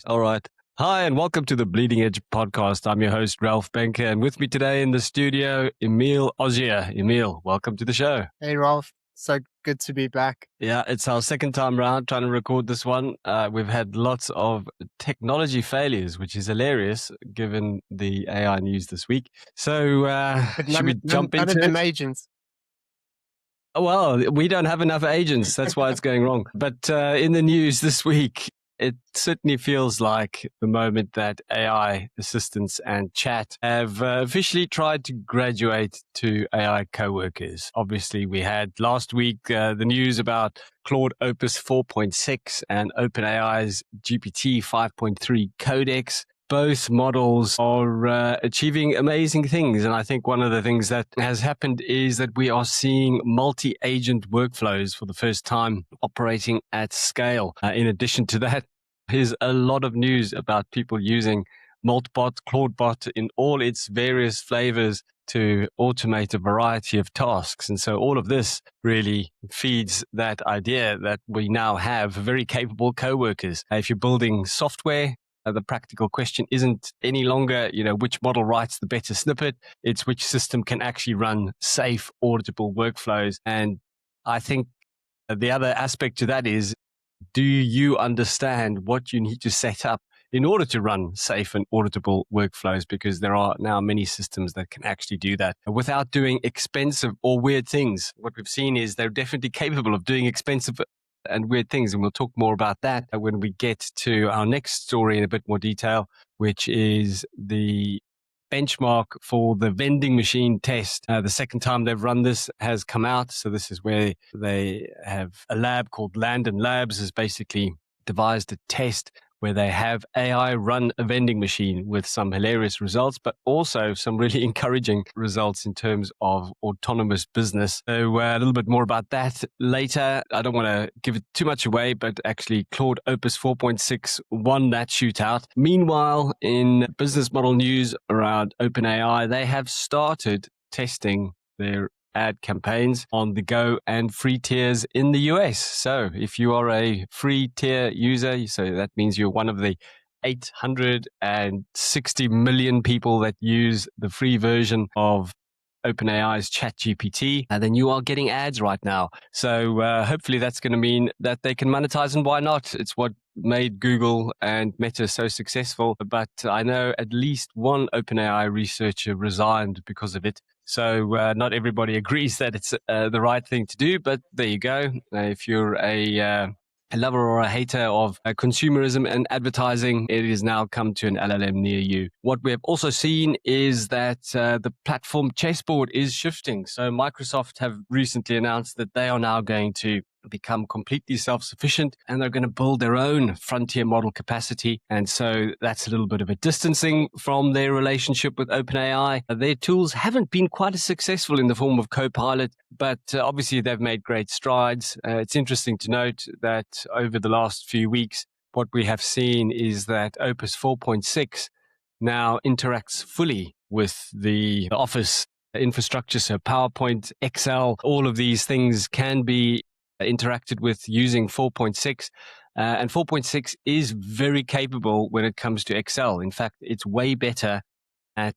All right. Hi, and welcome to the Bleeding Edge podcast. I'm your host, Ralph Benker, and with me today in the studio, Emil Ogier. Emil, welcome to the show. Hey, Ralph. So good to be back. Yeah, it's our second time round trying to record this one. We've had lots of technology failures, which is hilarious given the AI news this week. So, But should we jump none into of them it? agents. Well, we don't have enough agents. That's why it's going wrong. But in the news this week, it certainly feels like the moment that AI assistants and chat have officially tried to graduate to AI coworkers. Obviously, we had last week the news about Claude Opus 4.6 and OpenAI's GPT 5.3 codex. Both models are achieving amazing things. And I think one of the things that has happened is that we are seeing multi-agent workflows for the first time operating at scale. In addition to that, there's a lot of news about people using Maltbot, Claudebot in all its various flavors to automate a variety of tasks. And so all of this really feeds that idea that we now have very capable coworkers. If you're building software, the practical question isn't any longer, which model writes the better snippet. It's which system can actually run safe, auditable workflows. And I think the other aspect to that is, do you understand what you need to set up in order to run safe and auditable workflows? Because there are now many systems that can actually do that without doing expensive or weird things. What we've seen is they're definitely capable of doing expensive and weird things. And we'll talk more about that when we get to our next story in a bit more detail, which is the benchmark for the vending machine test. The second time they've run this has come out. So this is where they have a lab called Landon Labs has basically devised a test where they have AI run a vending machine with some hilarious results, but also some really encouraging results in terms of autonomous business. So a little bit more about that later. I don't want to give it too much away, but actually Claude Opus 4.6 won that shootout. Meanwhile, in business model news around OpenAI, they have started testing their ad campaigns on the Go and free tiers in the US. So if you are a free tier user, so that means you're one of the 860 million people that use the free version of OpenAI's ChatGPT, and then you are getting ads right now. So hopefully that's going to mean that they can monetize, and why not? It's what made Google and Meta so successful. But I know at least one OpenAI researcher resigned because of it. So not everybody agrees that it's the right thing to do, but there you go. If you're a lover or a hater of consumerism and advertising, it has now come to an LLM near you. What we have also seen is that the platform chessboard is shifting. So Microsoft have recently announced that they are now going to become completely self-sufficient and they're going to build their own frontier model capacity. And so that's a little bit of a distancing from their relationship with OpenAI. Their tools haven't been quite as successful in the form of Copilot, but obviously they've made great strides. It's interesting to note that over the last few weeks, what we have seen is that Opus 4.6 now interacts fully with the Office infrastructure. So PowerPoint, Excel, all of these things can be interacted with using 4.6. And 4.6 is very capable when it comes to Excel. In fact, it's way better at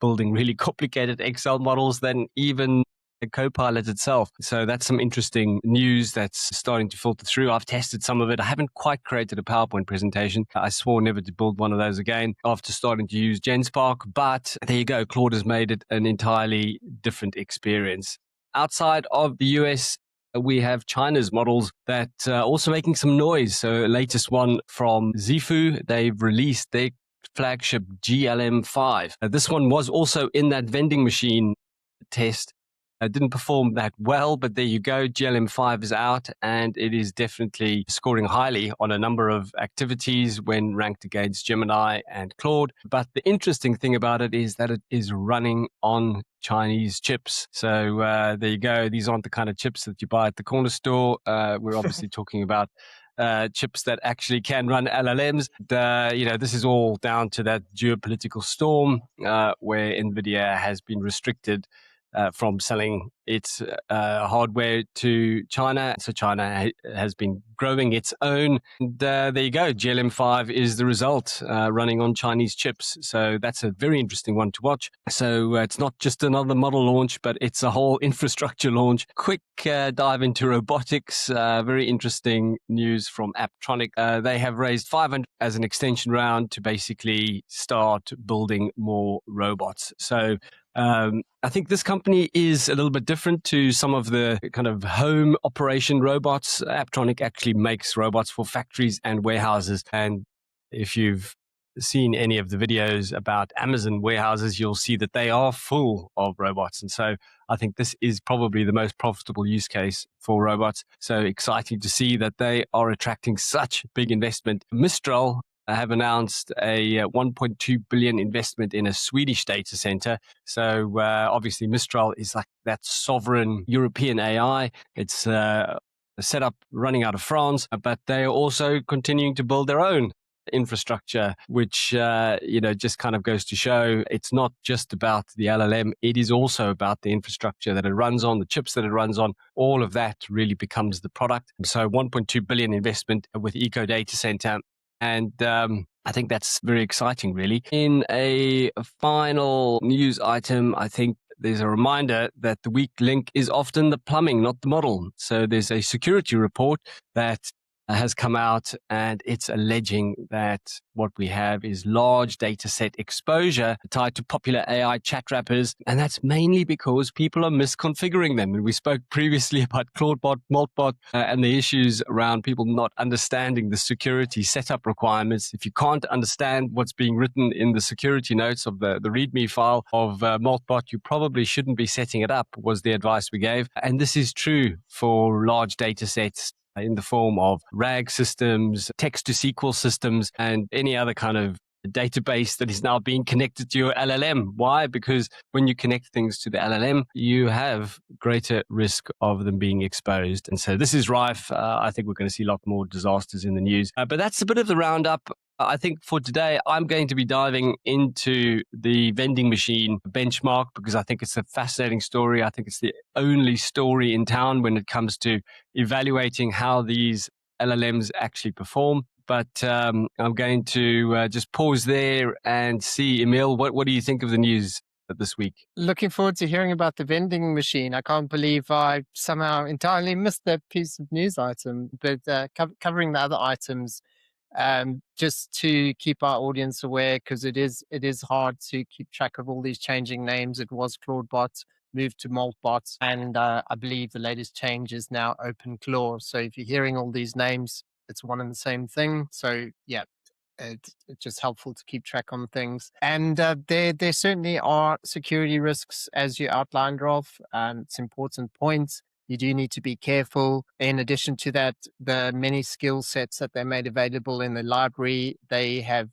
building really complicated Excel models than even the Copilot itself. So that's some interesting news that's starting to filter through. I've tested some of it. I haven't quite created a PowerPoint presentation. I swore never to build one of those again after starting to use GenSpark. But there you go. Claude has made it an entirely different experience. Outside of the US, we have China's models that are also making some noise. So latest one from Zifu, they've released their flagship GLM5. This one was also in that vending machine test. It didn't perform that well, but there you go. GLM5 is out and it is definitely scoring highly on a number of activities when ranked against Gemini and Claude. But the interesting thing about it is that it is running on Chinese chips. So there you go. These aren't the kind of chips that you buy at the corner store. We're obviously talking about chips that actually can run LLMs. This is all down to that geopolitical storm where NVIDIA has been restricted from selling its hardware to China. So China has been growing its own. And there you go. GLM-5 is the result, running on Chinese chips. So that's a very interesting one to watch. So it's not just another model launch, but it's a whole infrastructure launch. Quick dive into robotics. Very interesting news from Apptronic. They have raised 500 as an extension round to basically start building more robots. So I think this company is a little bit different to some of the kind of home operation robots. Apptronic actually makes robots for factories and warehouses. And if you've seen any of the videos about Amazon warehouses, you'll see that they are full of robots. And so I think this is probably the most profitable use case for robots. So exciting to see that they are attracting such big investment. Mistral have announced a 1.2 billion investment in a Swedish data center. So obviously Mistral is like that sovereign European AI. It's set up running out of France, but they are also continuing to build their own infrastructure, which just kind of goes to show it's not just about the LLM. It is also about the infrastructure that it runs on, the chips that it runs on. All of that really becomes the product. So 1.2 billion investment with Eco Data Center. And I think that's very exciting, really. In a final news item, I think there's a reminder that the weak link is often the plumbing, not the model. So there's a security report that has come out, and it's alleging that what we have is large data set exposure tied to popular AI chat wrappers. And that's mainly because people are misconfiguring them. And we spoke previously about Claudebot, Maltbot, and the issues around people not understanding the security setup requirements. If you can't understand what's being written in the security notes of the README file of Maltbot, you probably shouldn't be setting it up, was the advice we gave. And this is true for large data sets in the form of RAG systems, text to SQL systems, and any other kind of database that is now being connected to your LLM. Why? Because when you connect things to the LLM, you have greater risk of them being exposed. And so this is rife. I think we're going to see a lot more disasters in the news. But that's a bit of the roundup. I think for today, I'm going to be diving into the vending machine benchmark because I think it's a fascinating story. I think it's the only story in town when it comes to evaluating how these LLMs actually perform. But I'm going to just pause there and see, Emil, what do you think of the news this week? Looking forward to hearing about the vending machine. I can't believe I somehow entirely missed that piece of news item, but covering the other items, just to keep our audience aware, because it is hard to keep track of all these changing names. It was Claudebot, moved to Maltbot, and I believe the latest change is now OpenClaw. So if you're hearing all these names, it's one and the same thing. So yeah, it's just helpful to keep track on things. And there certainly are security risks, as you outlined, Rolf. It's an important point. You do need to be careful. In addition to that, the many skill sets that they made available in the library, there have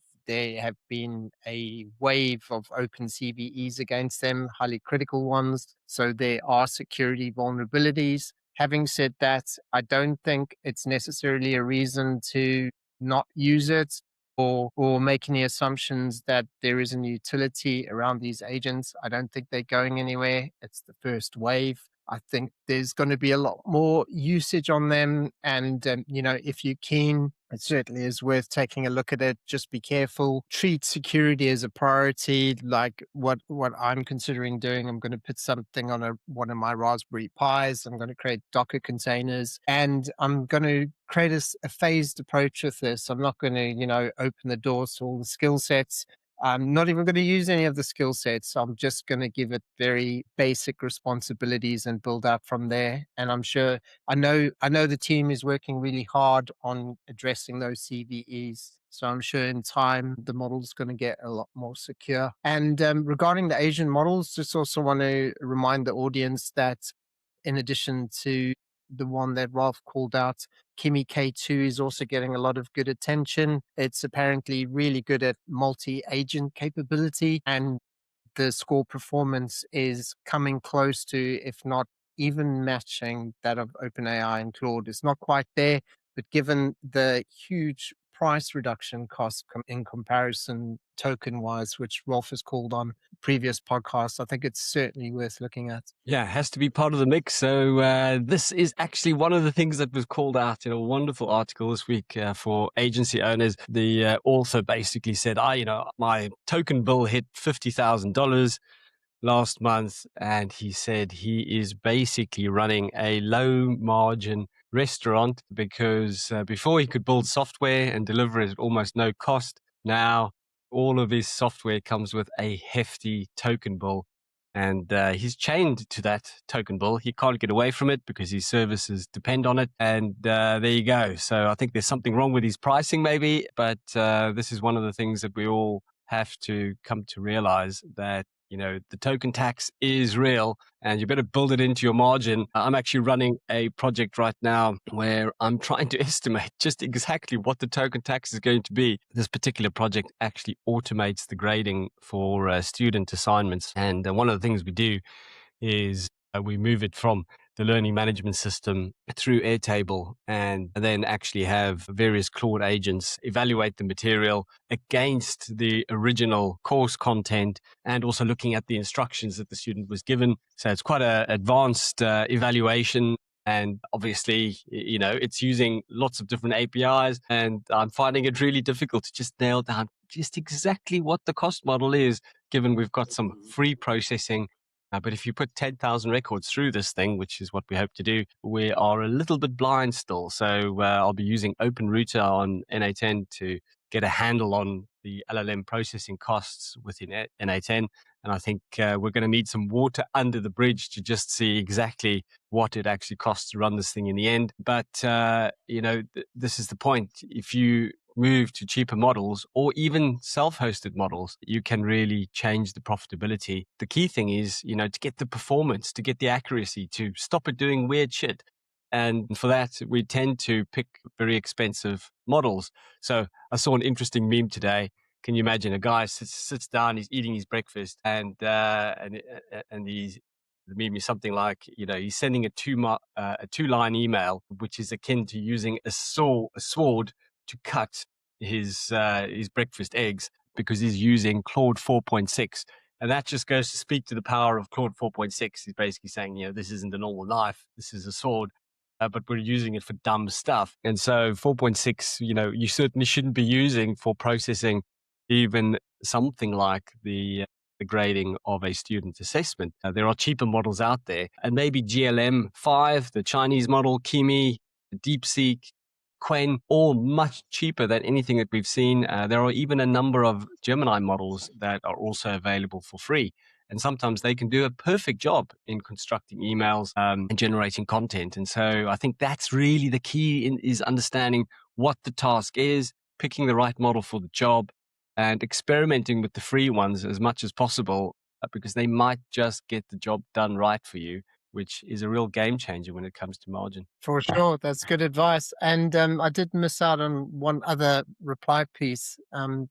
been a wave of open CVEs against them, highly critical ones. So there are security vulnerabilities. Having said that, I don't think it's necessarily a reason to not use it or make any assumptions that there isn't utility around these agents. I don't think they're going anywhere. It's the first wave. I think there's going to be a lot more usage on them. And, if you're keen, it certainly is worth taking a look at it. Just be careful. Treat security as a priority. Like what I'm considering doing, I'm going to put something on one of my Raspberry Pis. I'm going to create Docker containers, and I'm going to create a phased approach with this. I'm not going to, open the doors to all the skill sets. I'm not even going to use any of the skill sets. I'm just going to give it very basic responsibilities and build up from there. And I'm sure I know the team is working really hard on addressing those CVEs. So I'm sure in time the model's going to get a lot more secure. And regarding the Asian models, just also want to remind the audience that in addition to the one that Ralph called out, Kimi K2 is also getting a lot of good attention. It's apparently really good at multi-agent capability, and the score performance is coming close to, if not even matching that of OpenAI and Claude. It's not quite there, but given the huge price reduction cost in comparison token wise, which Rolf has called on previous podcasts. I think it's certainly worth looking at. Yeah, it has to be part of the mix. So this is actually one of the things that was called out in a wonderful article this week for agency owners. The author basically said, my token bill hit $50,000 last month, and he said he is basically running a low margin restaurant because before he could build software and deliver it at almost no cost. Now all of his software comes with a hefty token bill, and he's chained to that token bill. He can't get away from it because his services depend on it. And there you go. So I think there's something wrong with his pricing, maybe. But this is one of the things that we all have to come to realize, that the token tax is real and you better build it into your margin. I'm actually running a project right now where I'm trying to estimate just exactly what the token tax is going to be. This particular project actually automates the grading for student assignments. And one of the things we do is we move it from the learning management system through Airtable, and then actually have various Claude agents evaluate the material against the original course content, and also looking at the instructions that the student was given. So it's quite an advanced evaluation. And obviously, it's using lots of different APIs, and I'm finding it really difficult to just nail down just exactly what the cost model is, given we've got some free processing. But if you put 10,000 records through this thing, which is what we hope to do, we are a little bit blind still. So I'll be using OpenRouter on NA10 to get a handle on the LLM processing costs within NA10. And I think we're going to need some water under the bridge to just see exactly what it actually costs to run this thing in the end. But, this is the point. If you move to cheaper models or even self-hosted models, you can really change the profitability. The key thing is, to get the performance, to get the accuracy, to stop it doing weird shit. And for that, we tend to pick very expensive models. So I saw an interesting meme today. Can you imagine a guy sits down, he's eating his breakfast, and he's, the meme is something like, he's sending a two-line email, which is akin to using a sword to cut his breakfast eggs, because he's using Claude 4.6. And that just goes to speak to the power of Claude 4.6. He's basically saying, this isn't a normal knife, this is a sword. But we're using it for dumb stuff. And so 4.6, you certainly shouldn't be using for processing even something like the grading of a student assessment. There are cheaper models out there, and maybe GLM-5, the Chinese model, Kimi, DeepSeek, Quen, all much cheaper than anything that we've seen. There are even a number of Gemini models that are also available for free. And sometimes they can do a perfect job in constructing emails and generating content. And so I think that's really the key, is understanding what the task is, picking the right model for the job, and experimenting with the free ones as much as possible, because they might just get the job done right for you, which is a real game changer when it comes to margin. For sure, that's good advice. And I did miss out on one other reply piece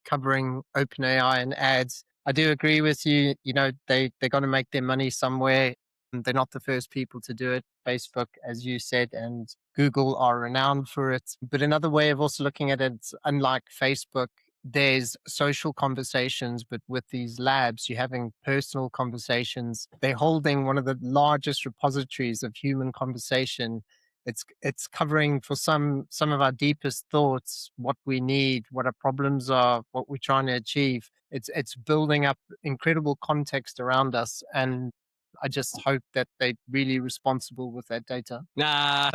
covering OpenAI and ads. I do agree with you. They're going to make their money somewhere. And they're not the first people to do it. Facebook, as you said, and Google are renowned for it. But another way of also looking at it, unlike Facebook, there's social conversations, but with these labs, you're having personal conversations. They're holding one of the largest repositories of human conversation. It's covering for some of our deepest thoughts, what we need, what our problems are, what we're trying to achieve. It's building up incredible context around us, and I just hope that they're really responsible with that data. Nah.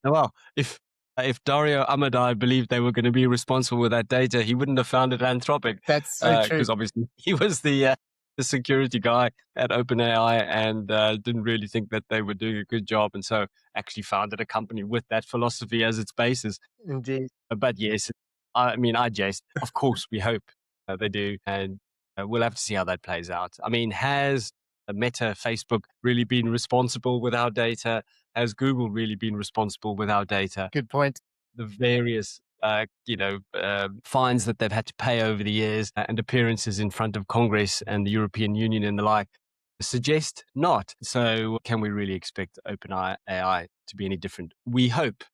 Well, if Dario Amadai believed they were going to be responsible with that data, he wouldn't have founded Anthropic, That's so true. because obviously he was the security guy at OpenAI, and didn't really think that they were doing a good job, and so actually founded a company with that philosophy as its basis. Indeed. But yes, I mean, I jest. Of course, we hope they do, and we'll have to see how that plays out. I mean, has Meta, Facebook really been responsible with our data? Has Google really been responsible with our data? Good point. The various fines that they've had to pay over the years, and appearances in front of Congress and the European Union and the like suggest not. So can we really expect OpenAI to be any different? We hope.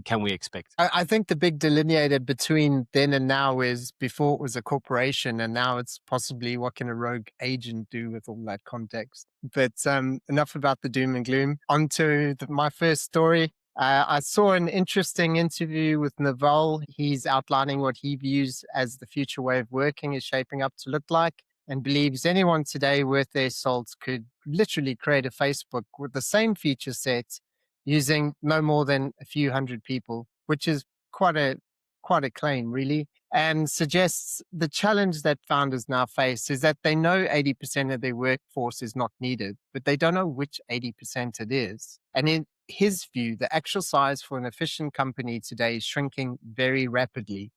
can we expect? I think the big delineator between then and now is before it was a corporation, and now it's possibly what can a rogue agent do with all that context. But enough about the doom and gloom. On to my first story. I saw an interesting interview with Naval. He's outlining what he views as the future way of working is shaping up to look like, and believes anyone today worth their salt could literally create a Facebook with the same feature set using no more than a few hundred people, which is quite a quite a claim, really, and suggests the challenge that founders now face is that they know 80% of their workforce is not needed, but they don't know which 80% it is. And in his view, the actual size for an efficient company today is shrinking very rapidly.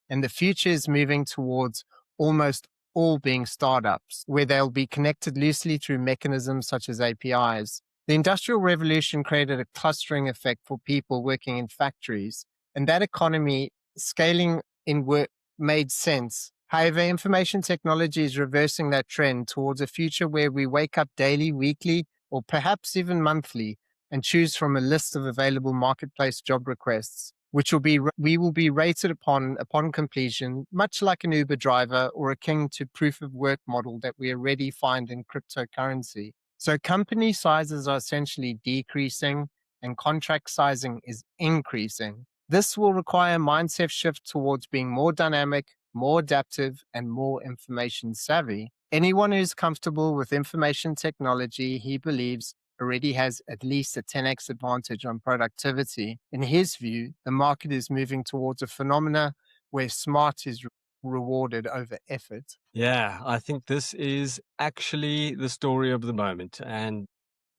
And the future is moving towards almost all being startups, where they'll be connected loosely through mechanisms such as APIs. The Industrial Revolution created a clustering effect for people working in factories, and that economy scaling in work made sense. However, information technology is reversing that trend towards a future where we wake up daily, weekly, or perhaps even monthly and choose from a list of available marketplace job requests, which we will be rated upon completion, much like an Uber driver or a king to proof of work model that we already find in cryptocurrency. So company sizes are essentially decreasing and contract sizing is increasing. This will require a mindset shift towards being more dynamic, more adaptive, and more information savvy. Anyone who's comfortable with information technology, he believes, already has at least a 10x advantage on productivity. In his view, the market is moving towards a phenomena where smart is rewarded over effort. Yeah, I think this is actually the story of the moment. And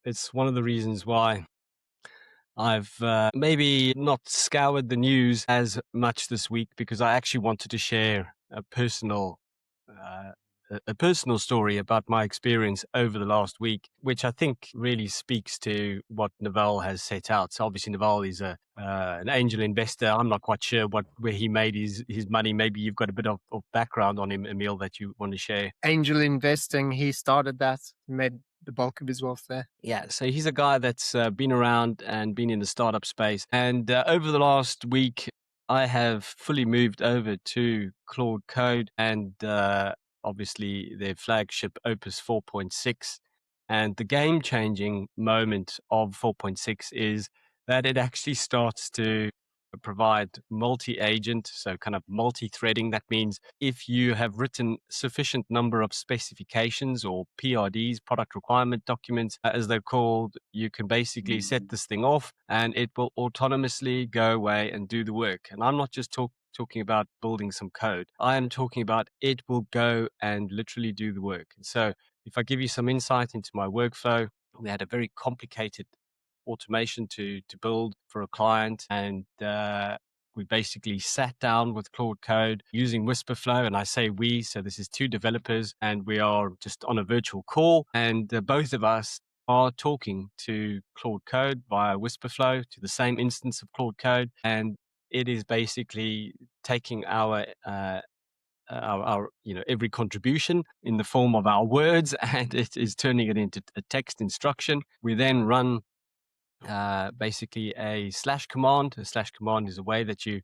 it's one of the reasons why I've maybe not scoured the news as much this week, because I actually wanted to share uh, a personal story about my experience over the last week, which I think really speaks to what Naval has set out. So obviously Naval is a an angel investor. I'm not quite sure where he made his money. Maybe you've got a bit of background on him, Emil, that you want to share. Angel investing, he started that, made the bulk of his wealth there. Yeah, so he's a guy that's been around and been in the startup space. And over the last week, I have fully moved over to Claude Code and obviously their flagship Opus 4.6. And the game changing moment of 4.6 is that it actually starts to provide multi agent, so kind of multi threading. That means if you have written sufficient number of specifications or PRDs, product requirement documents, as they're called, you can basically set this thing off and it will autonomously go away and do the work. And I'm not just talking about building some code. I am talking about it will go and literally do the work. And so if I give you some insight into my workflow, we had a very complicated automation to build for a client, and we basically sat down with Claude Code using Whisperflow. And I say we, so this is two developers, and we are just on a virtual call, and both of us are talking to Claude Code via Whisperflow to the same instance of Claude Code, and it is basically taking our every contribution in the form of our words and it is turning it into a text instruction. We then run basically a slash command. A slash command is a way that you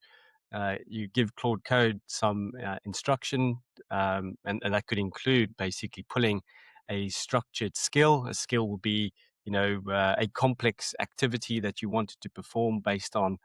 give Claude Code some instruction, and that could include basically pulling a structured skill. A skill will be, a complex activity that you wanted to perform based on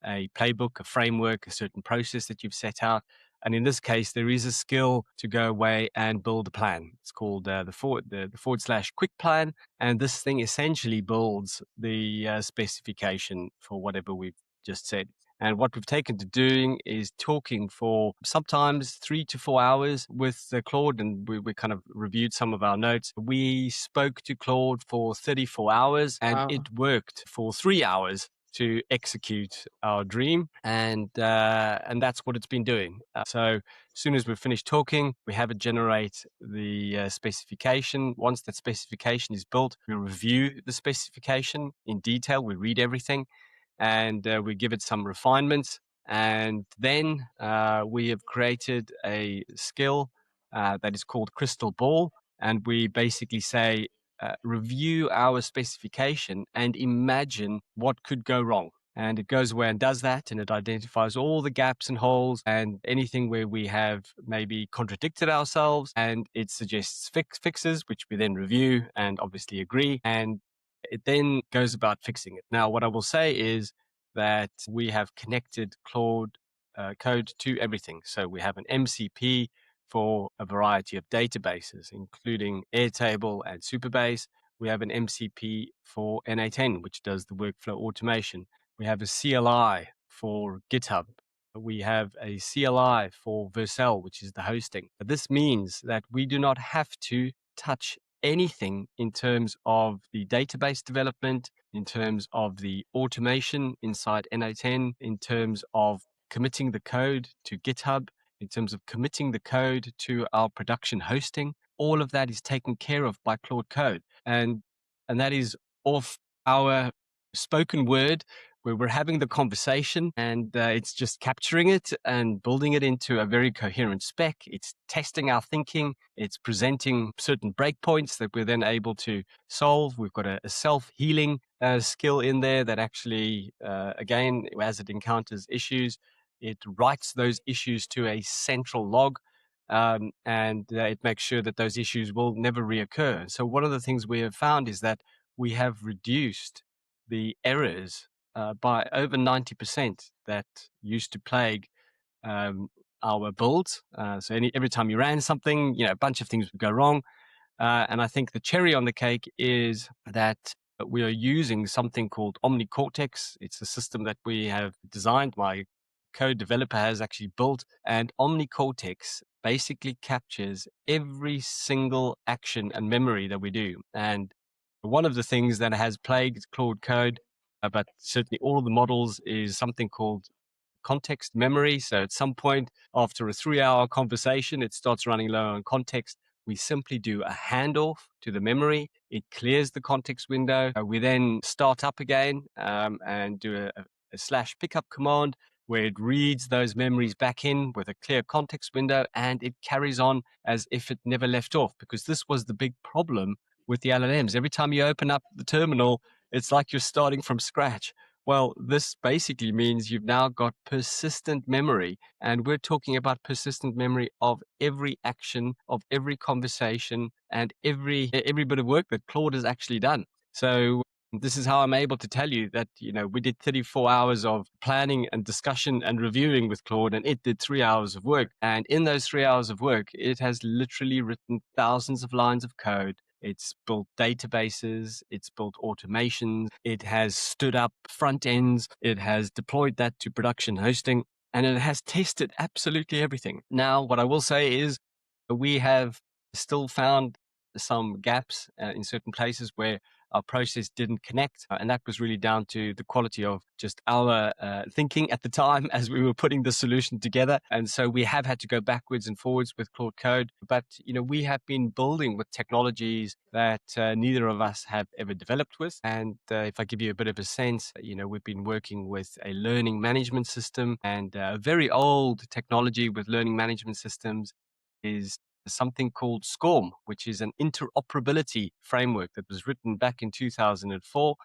a playbook, a framework, a certain process that you've set out. And in this case, there is a skill to go away and build a plan. It's called the forward slash quick plan, and this thing essentially builds the specification for whatever we've just said. And what we've taken to doing is talking for sometimes 3 to 4 hours with Claude, and we kind of reviewed some of our notes. We spoke to Claude for 34 hours, and Wow. it worked for 3 hours to execute our dream, and that's what it's been doing. So as soon as we've finished talking, we have it generate the specification. Once that specification is built, we review the specification in detail. We read everything, and we give it some refinements. And then we have created a skill that is called Crystal Ball. And we basically say, review our specification and imagine what could go wrong. And it goes away and does that, and it identifies all the gaps and holes and anything where we have maybe contradicted ourselves, and it suggests fixes, which we then review and obviously agree, and it then goes about fixing it. Now, what I will say is that we have connected Claude code to everything. So we have an MCP for a variety of databases, including Airtable and Supabase. We have an MCP for N8N, which does the workflow automation. We have a CLI for GitHub. We have a CLI for Vercel, which is the hosting. But this means that we do not have to touch anything in terms of the database development, in terms of the automation inside N8N, in terms of committing the code to GitHub, in terms of committing the code to our production hosting. All of that is taken care of by Claude Code. And that is off our spoken word where we're having the conversation, and it's just capturing it and building it into a very coherent spec. It's testing our thinking. It's presenting certain breakpoints that we're then able to solve. We've got a self-healing skill in there that actually, again, as it encounters issues, it writes those issues to a central log, and it makes sure that those issues will never reoccur. So one of the things we have found is that we have reduced the errors by over 90% that used to plague um, our builds. So every time you ran something, a bunch of things would go wrong. And I think the cherry on the cake is that we are using something called OmniCortex. It's a system that we have designed. My code developer has actually built, and OmniCortex basically captures every single action and memory that we do. And one of the things that has plagued Claude Code, but certainly all of the models, is something called context memory. So at some point after a 3-hour conversation, it starts running low on context. We simply do a handoff to the memory. It clears the context window. We then start up again and do a slash pickup command where it reads those memories back in with a clear context window, and it carries on as if it never left off, because this was the big problem with the LLMs. Every time you open up the terminal, it's like you're starting from scratch. Well, this basically means you've now got persistent memory, and we're talking about persistent memory of every action, of every conversation, and every bit of work that Claude has actually done. So this is how I'm able to tell you that, we did 34 hours of planning and discussion and reviewing with Claude, and it did 3 hours of work. And in those 3 hours of work, it has literally written thousands of lines of code. It's built databases, it's built automations, it has stood up front ends, it has deployed that to production hosting, and it has tested absolutely everything. Now, what I will say is we have still found some gaps in certain places where our process didn't connect. And that was really down to the quality of just our thinking at the time as we were putting the solution together. And so we have had to go backwards and forwards with Claude Code. But, we have been building with technologies that neither of us have ever developed with. And if I give you a bit of a sense, we've been working with a learning management system, and a very old technology with learning management systems is something called SCORM, which is an interoperability framework that was written back in 2004.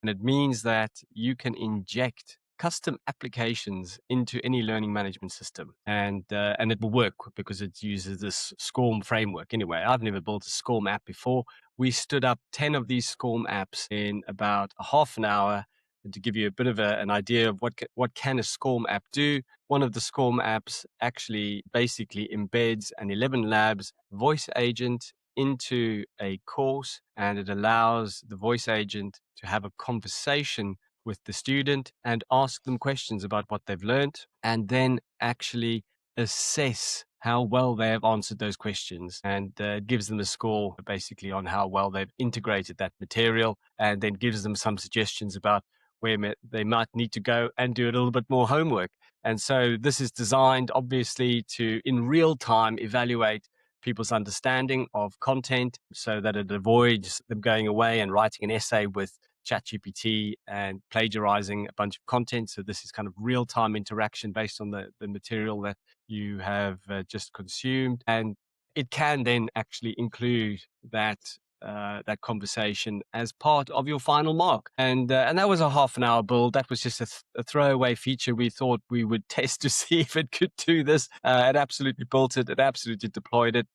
And it means that you can inject custom applications into any learning management system, and it will work because it uses this SCORM framework. Anyway, I've never built a SCORM app before. We stood up 10 of these SCORM apps in about a half an hour. And to give you a bit of an idea of what can a SCORM app do, one of the SCORM apps actually basically embeds an 11 Labs voice agent into a course, and it allows the voice agent to have a conversation with the student and ask them questions about what they've learned, and then actually assess how well they have answered those questions, and gives them a score basically on how well they've integrated that material, and then gives them some suggestions about where they might need to go and do a little bit more homework. And so this is designed, obviously, to in real time evaluate people's understanding of content so that it avoids them going away and writing an essay with ChatGPT and plagiarizing a bunch of content. So this is kind of real time interaction based on the material that you have just consumed. And it can then actually include that that conversation as part of your final mark. And that was a half an hour build. That was just a throwaway feature we thought we would test to see if it could do this. It absolutely built it. It absolutely deployed it.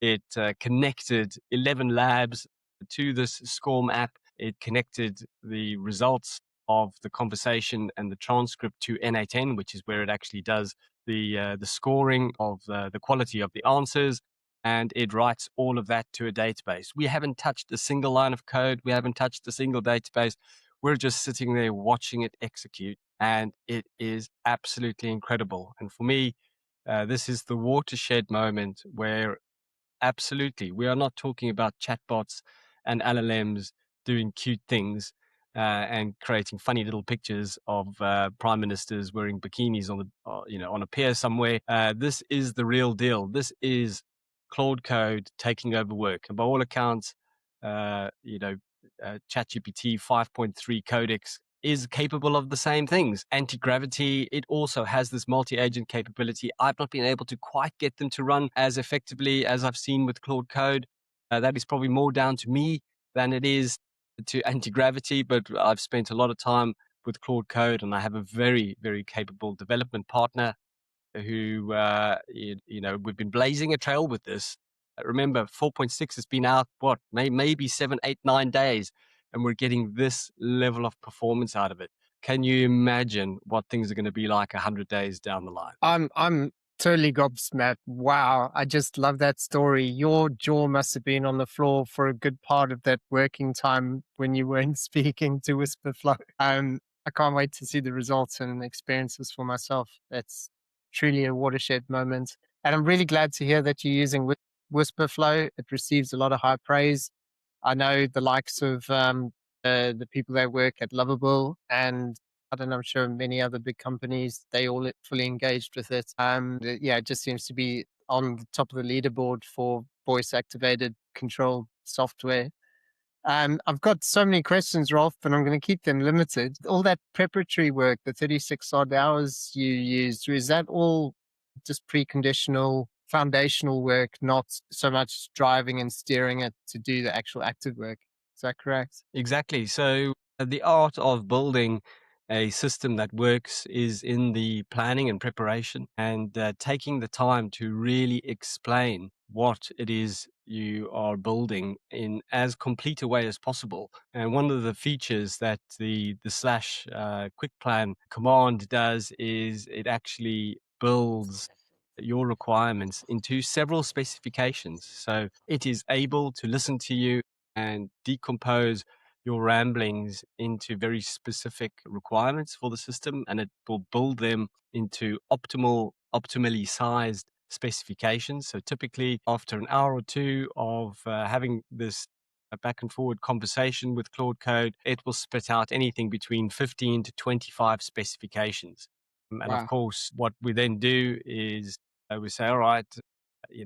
It connected 11 labs to this SCORM app. It connected the results of the conversation and the transcript to N8N, which is where it actually does the scoring of the quality of the answers, and it writes all of that to a database. We haven't touched a single line of code. We haven't touched a single database. We're just sitting there watching it execute, and it is absolutely incredible. And for me, this is the watershed moment where absolutely we are not talking about chatbots and LLMs doing cute things and creating funny little pictures of prime ministers wearing bikinis on on a pier somewhere. This is the real deal. This is Claude Code taking over work, and by all accounts, uh, you know, ChatGPT 5.3 Codex is capable of the same things. Anti-gravity, it also has this multi-agent capability. I've not been able to quite get them to run as effectively as I've seen with Claude Code. That is probably more down to me than it is to anti-gravity, but I've spent a lot of time with Claude Code, and I have a very, very capable development partner who, we've been blazing a trail with this. Remember, 4.6 has been out, what, maybe 7, 8, 9 days, and we're getting this level of performance out of it. Can you imagine what things are going to be like 100 days down the line? I'm totally gobsmacked. Wow, I just love that story. Your jaw must have been on the floor for a good part of that working time when you weren't speaking to Whisperflow. I can't wait to see the results and experiences for myself. That's truly a watershed moment. And I'm really glad to hear that you're using Whisperflow. It receives a lot of high praise. I know the likes of the people that work at Lovable and I don't know, I'm sure many other big companies, they all fully engaged with it. Yeah, it just seems to be on the top of the leaderboard for voice activated control software. I've got so many questions, Rolf, but I'm going to keep them limited. All that preparatory work, the 36 odd hours you used, is that all just preconditional, foundational work, not so much driving and steering it to do the actual active work? Is that correct? Exactly. So the art of building a system that works is in the planning and preparation and taking the time to really explain what it is you are building in as complete a way as possible. And one of the features that the slash quick plan command does is it actually builds your requirements into several specifications. So it is able to listen to you and decompose your ramblings into very specific requirements for the system, and it will build them into optimally sized specifications. So typically after an hour or two of having this back and forward conversation with Claude Code, it will spit out anything between 15 to 25 specifications. And of Wow. course, what we then do is we say, all right,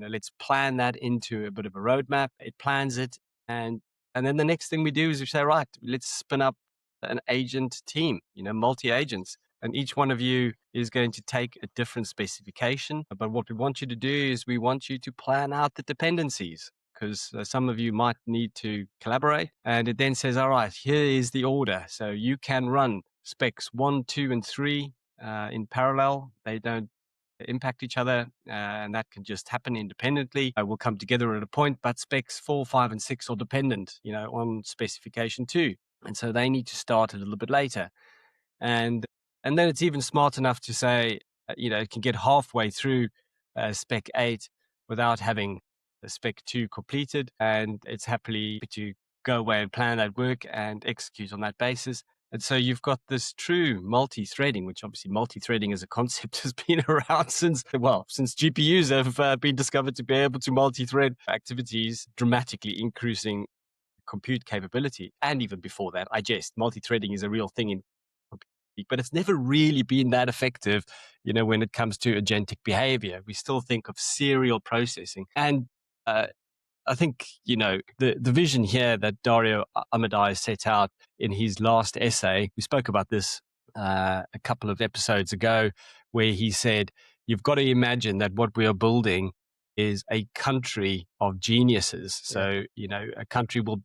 let's plan that into a bit of a roadmap. It plans it, and and then the next thing we do is we say, right, let's spin up an agent team, multi agents, and each one of you is going to take a different specification. But what we want you to do is we want you to plan out the dependencies, because some of you might need to collaborate. And it then says, all right, here is the order. So you can run specs 1, 2, and 3 in parallel. They don't impact each other, and that can just happen independently. We'll come together at a point, but specs 4, 5, and 6 are dependent, on specification 2. And so they need to start a little bit later. And and then it's even smart enough to say, it can get halfway through spec 8 without having spec 2 completed, and it's happily to go away and plan that work and execute on that basis. And so you've got this true multi-threading, which obviously multi-threading as a concept has been around since GPUs have been discovered to be able to multi-thread activities, dramatically increasing compute capability. And even before that, I jest, multi-threading is a real thing in computing, but it's never really been that effective, when it comes to agentic behavior. We still think of serial processing. And I think, the vision here that Dario Amadai set out in his last essay, we spoke about this a couple of episodes ago, where he said, you've got to imagine that what we are building is a country of geniuses. Yeah. So, a country will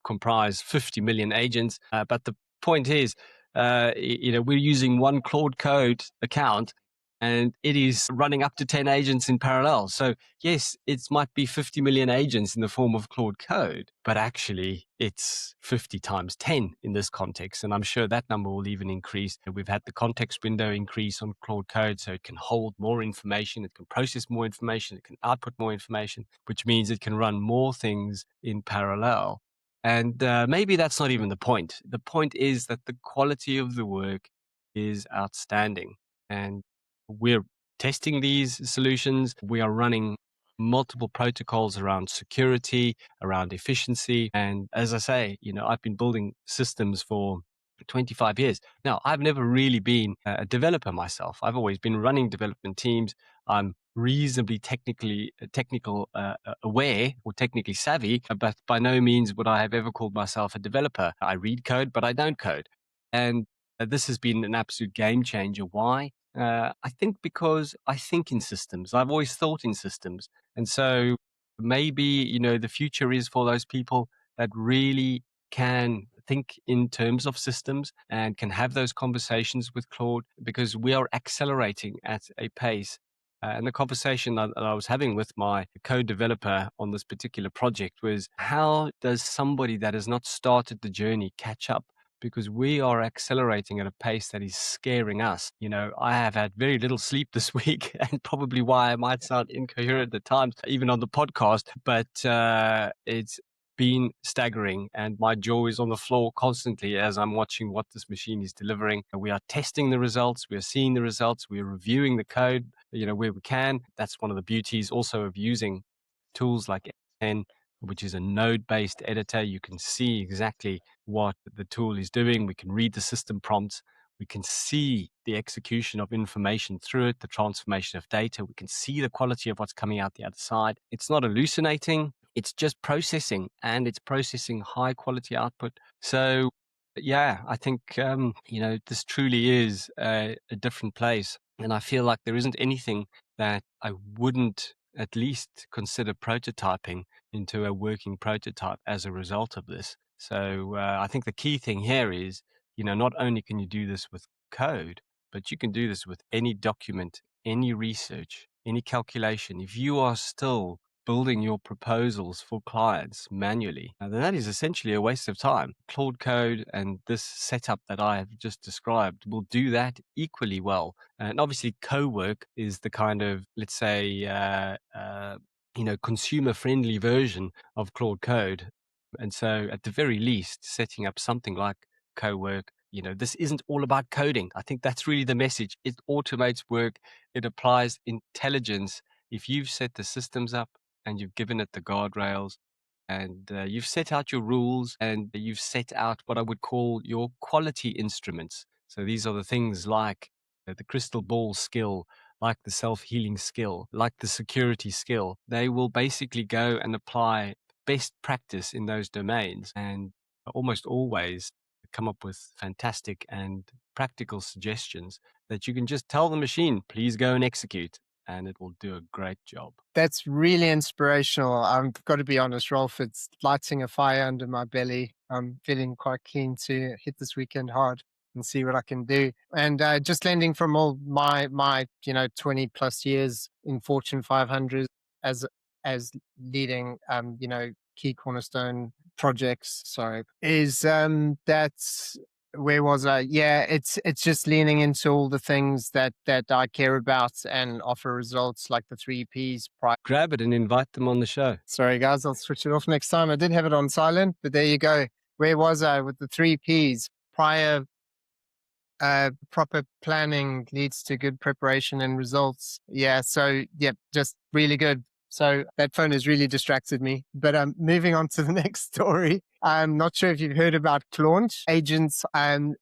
comprise 50 million agents. But the point is, we're using one Claude Code account and it is running up to 10 agents in parallel. So, yes, it might be 50 million agents in the form of Claude Code, but actually it's 50 times 10 in this context. And I'm sure that number will even increase. We've had the context window increase on Claude Code, so it can hold more information, it can process more information, it can output more information, which means it can run more things in parallel. And maybe that's not even the point. The point is that the quality of the work is outstanding. And we're testing these solutions. We are running multiple protocols around security, around efficiency. And as I say, I've been building systems for 25 years. Now, I've never really been a developer myself. I've always been running development teams. I'm reasonably technical aware or technically savvy, but by no means would I have ever called myself a developer. I read code, but I don't code. And this has been an absolute game changer. Why? I think because I think in systems. I've always thought in systems. And so maybe, the future is for those people that really can think in terms of systems and can have those conversations with Claude, because we are accelerating at a pace. And the conversation that I was having with my co-developer on this particular project was, how does somebody that has not started the journey catch up? Because we are accelerating at a pace that is scaring us. I have had very little sleep this week, and probably why I might sound incoherent at times, even on the podcast, but it's been staggering, and my jaw is on the floor constantly as I'm watching what this machine is delivering. We are testing the results, we are seeing the results, we're reviewing the code, where we can. That's one of the beauties also of using tools like N, which is a node-based editor. You can see exactly what the tool is doing. We can read the system prompts. We can see the execution of information through it, the transformation of data. We can see the quality of what's coming out the other side. It's not hallucinating. It's just processing, and it's processing high quality output. So, yeah, I think, this truly is a different place. And I feel like there isn't anything that I wouldn't at least consider prototyping into a working prototype as a result of this. So I think the key thing here is, not only can you do this with code, but you can do this with any document, any research, any calculation. If you are still building your proposals for clients manually, then that is essentially a waste of time. Claude Code and this setup that I have just described will do that equally well. And obviously, co-work is the kind of, let's say, consumer-friendly version of Claude Code. And so, at the very least, setting up something like co-work, this isn't all about coding. I think that's really the message. It automates work. It applies intelligence. If you've set the systems up and you've given it the guardrails, and you've set out your rules, and you've set out what I would call your quality instruments. So these are the things like the crystal ball skill, like the self-healing skill, like the security skill. They will basically go and apply best practice in those domains, and almost always come up with fantastic and practical suggestions that you can just tell the machine, please go and execute, and it will do a great job. That's really inspirational. I've got to be honest, Rolf, it's lighting a fire under my belly. I'm feeling quite keen to hit this weekend hard and see what I can do. And just lending from all my 20 plus years in Fortune 500 as as leading key cornerstone projects. Sorry, is that's where was I? Yeah, it's just leaning into all the things that I care about and offer results like the three Ps. Grab it and invite them on the show. Sorry, guys, I'll switch it off next time. I did have it on silent, but there you go. Where was I with the three Ps? Prior proper planning leads to good preparation and results. Yeah. So, yeah, just really good. So that phone has really distracted me. But moving on to the next story. I'm not sure if you've heard about Claunch agents.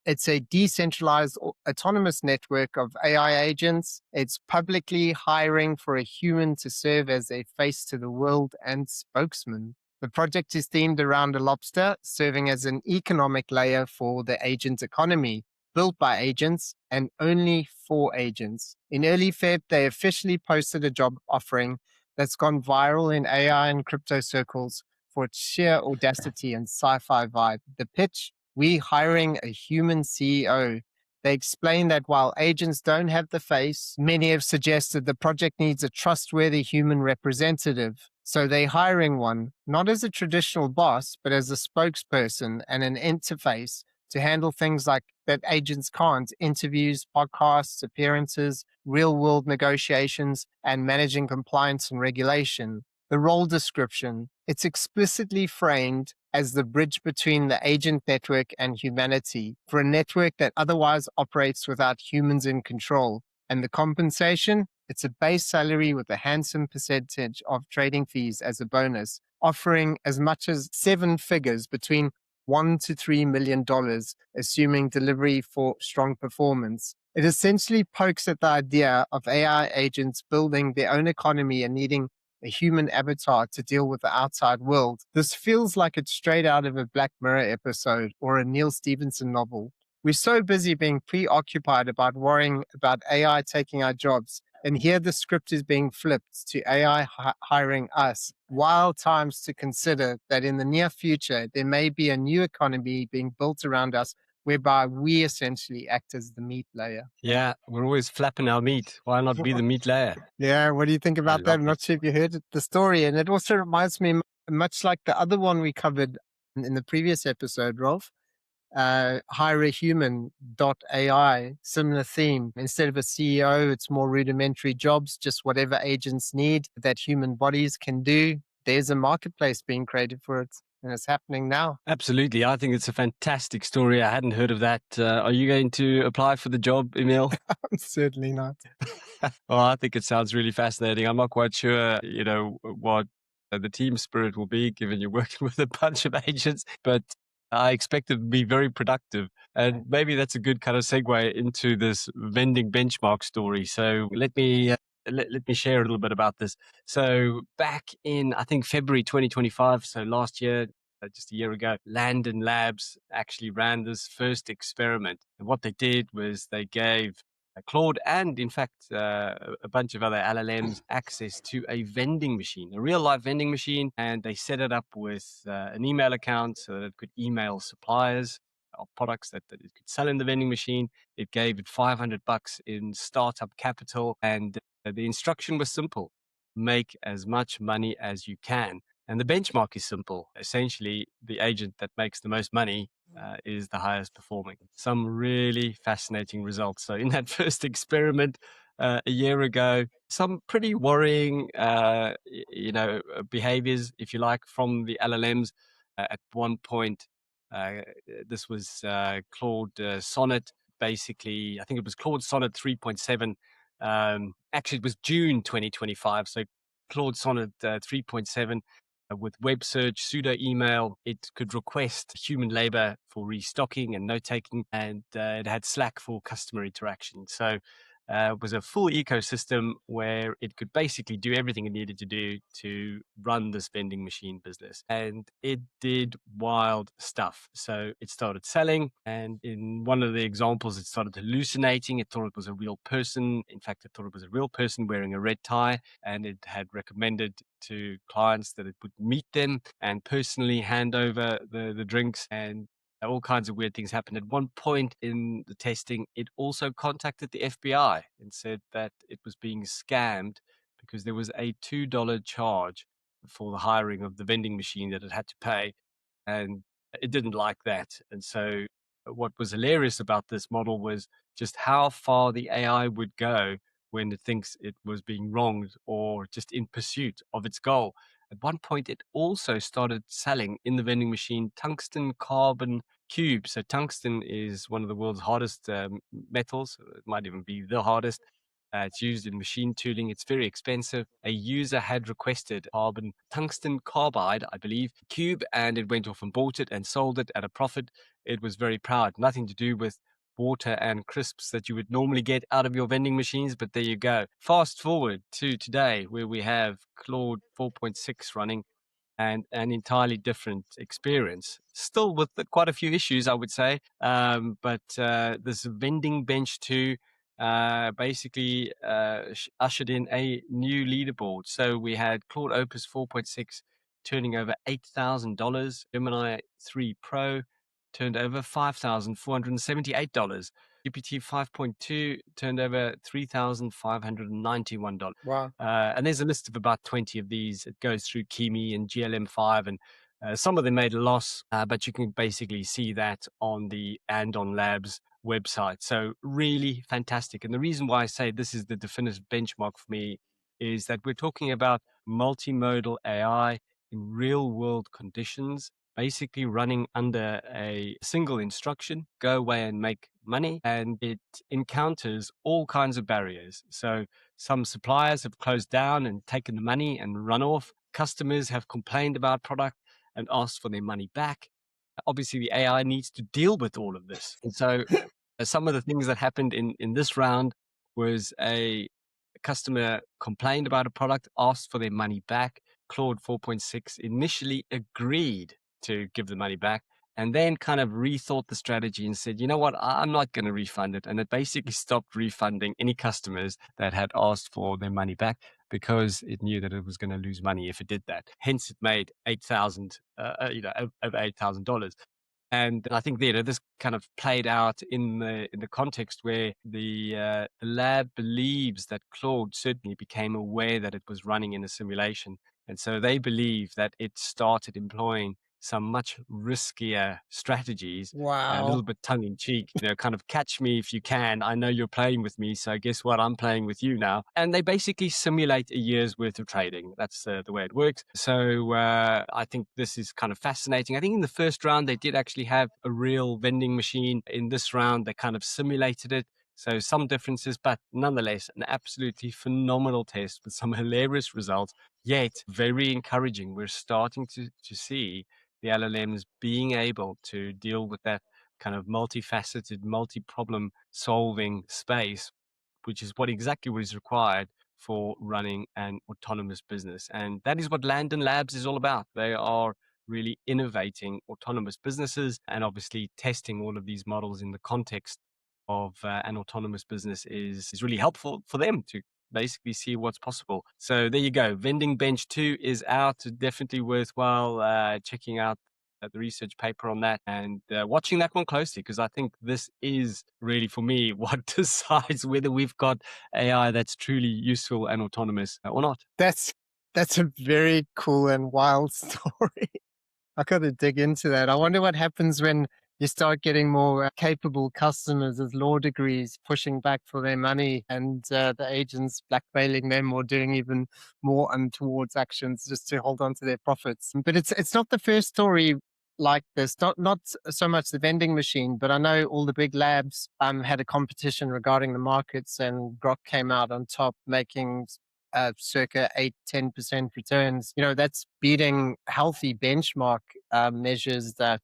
It's a decentralized autonomous network of AI agents. It's publicly hiring for a human to serve as a face to the world and spokesman. The project is themed around a lobster, serving as an economic layer for the agent economy, built by agents and only for agents. In early Feb, they officially posted a job offering that's gone viral in AI and crypto circles for its sheer audacity and sci fi vibe. The pitch: we hiring a human CEO. They explain that while agents don't have the face, many have suggested the project needs a trustworthy human representative. So they're hiring one, not as a traditional boss, but as a spokesperson and an interface to handle things like that agents can't: interviews, podcasts, appearances, real world negotiations, and managing compliance and regulation. The role description: it's explicitly framed as the bridge between the agent network and humanity for a network that otherwise operates without humans in control. And the compensation: it's a base salary with a handsome percentage of trading fees as a bonus, offering as much as seven figures, between $1 to $3 million, assuming delivery for strong performance. It essentially pokes at the idea of AI agents building their own economy and needing a human avatar to deal with the outside world. This feels like it's straight out of a Black Mirror episode or a Neil Stevenson novel. We're so busy being preoccupied about worrying about AI taking our jobs, and here the script is being flipped to AI hiring us. Wild times to consider that in the near future, there may be a new economy being built around us whereby we essentially act as the meat layer. Yeah, we're always flapping our meat. Why not be the meat layer? Yeah, what do you think I about that? love I'm it. not sure if you heard the story. And it also reminds me, much like the other one we covered in the previous episode, Rolf, hire a human dot AI, similar theme. Instead of a CEO, it's more rudimentary jobs, just whatever agents need that human bodies can do. There's a marketplace being created for it, and it's happening now. Absolutely. I think it's a fantastic story. I hadn't heard of that. Are you going to apply for the job, Emil? Certainly not. Well, I think it sounds really fascinating. I'm not quite sure, what the team spirit will be, given you're working with a bunch of agents, but I expect it to be very productive. And maybe that's a good kind of segue into this vending benchmark story. So let me share a little bit about this. So back in, I think, February 2025, so last year, just a year ago, Landon Labs actually ran this first experiment. And what they did was they gave Claude and, in fact, a bunch of other LLMs access to a vending machine, a real life vending machine. And they set it up with an email account so that it could email suppliers of products that it could sell in the vending machine. It gave it $500 in startup capital. And the instruction was simple: make as much money as you can. And the benchmark is simple. Essentially, the agent that makes the most money is the highest performing. Some really fascinating results. So, in that first experiment a year ago, some pretty worrying, behaviors, if you like, from the LLMs. At one point, uh, this was Claude Sonnet. Basically, I think it was Claude Sonnet 3.7. Actually, it was June 2025. So, Claude Sonnet 3.7, with web search, pseudo email. It could request human labor for restocking and note taking, and it had Slack for customer interaction. So it was a full ecosystem where it could basically do everything it needed to do to run this vending machine business. And it did wild stuff. So it started selling. And in one of the examples, it started hallucinating. It thought it was a real person. In fact, it thought it was a real person wearing a red tie. And it had recommended to clients that it would meet them and personally hand over the drinks, and all kinds of weird things happened. At one point in the testing, it also contacted the FBI and said that it was being scammed because there was a $2 charge for the hiring of the vending machine that it had to pay. And it didn't like that. And so, what was hilarious about this model was just how far the AI would go when it thinks it was being wronged or just in pursuit of its goal. At one point, it also started selling in the vending machine tungsten carbon cubes. So, tungsten is one of the world's hardest metals. It might even be the hardest. It's used in machine tooling. It's very expensive. A user had requested carbon tungsten carbide, I believe, cube, and it went off and bought it and sold it at a profit. It was very proud. Nothing to do with water and crisps that you would normally get out of your vending machines, but there you go. Fast forward to today, where we have Claude 4.6 running, and an entirely different experience. Still with quite a few issues, I would say. But this vending bench 2 basically ushered in a new leaderboard. So we had Claude Opus 4.6 turning over $8,000, Gemini 3 Pro turned over $5,478. GPT 5.2 turned over $3,591. Wow. And there's a list of about 20 of these. It goes through Kimi and GLM5, and some of them made a loss, but you can basically see that on the Andon Labs website. So really fantastic. And the reason why I say this is the definitive benchmark for me is that we're talking about multimodal AI in real world conditions, basically running under a single instruction, go away and make money. And it encounters all kinds of barriers. So some suppliers have closed down and taken the money and run off. Customers have complained about product and asked for their money back. Obviously, the AI needs to deal with all of this. And so some of the things that happened in this round was a customer complained about a product, asked for their money back. Claude 4.6 initially agreed to give the money back and then kind of rethought the strategy and said, you know what, I'm not going to refund it. And it basically stopped refunding any customers that had asked for their money back because it knew that it was going to lose money if it did that. Hence, it made 8,000, over $8,000. And I think this kind of played out in the context where the lab believes that Claude certainly became aware that it was running in a simulation, and so they believe that it started employing some much riskier strategies, a little Wow. bit tongue in cheek, kind of catch me if you can. I know you're playing with me, so guess what? I'm playing with you now. And they basically simulate a year's worth of trading. That's the way it works. So I think this is kind of fascinating. I think in the first round, they did actually have a real vending machine. In this round, they kind of simulated it. So some differences, but nonetheless, an absolutely phenomenal test with some hilarious results, yet very encouraging. We're starting to see the LLMs being able to deal with that kind of multifaceted, multi-problem solving space, which is exactly what is required for running an autonomous business. And that is what Landon Labs is all about. They are really innovating autonomous businesses, and obviously testing all of these models in the context of an autonomous business is really helpful for them to basically see what's possible. So there you go. Vending Bench 2 is out. Definitely worthwhile checking out the research paper on that and watching that one closely, because I think this is really, for me, what decides whether we've got AI that's truly useful and autonomous or not. That's that's a very cool and wild story. I got to dig into that. I wonder what happens when you start getting more capable customers with law degrees pushing back for their money, and the agents blackmailing them or doing even more untoward actions just to hold on to their profits. But it's not the first story like this. Not so much the vending machine, but I know all the big labs had a competition regarding the markets, and Grok came out on top, making circa 8-10% returns. That's beating healthy benchmark measures that